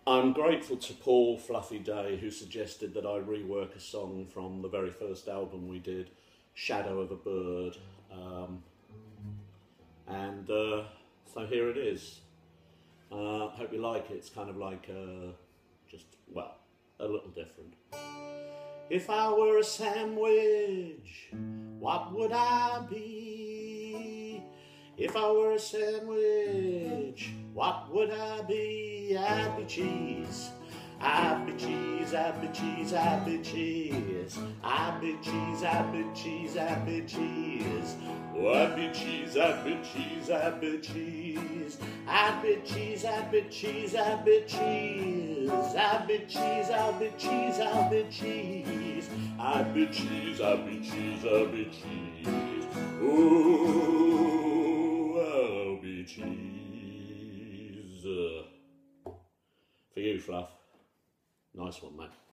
I'm grateful to Paul Fluffy Day, who suggested that I rework a song from the very first album we did, Shadow of a Bird. So here it is. Hope you like it. It's kind of like well, a little different. If I were a sandwich, what would I be? If I were a sandwich, what would I be? I'd be cheese. I'd be cheese, I'd be cheese, I'd be cheese. I'd be cheese, I'd be cheese, I'd be cheese. Oh, I'd be cheese, I'd be cheese, I'd be cheese. I'd be cheese, I'd be cheese, I'd be cheese. I'd be cheese, I'd be cheese, I'd be cheese. I'd be cheese, I'd be cheese, I'd be cheese. Ooh, I'll be cheese. For you, Fluff. Nice one, mate.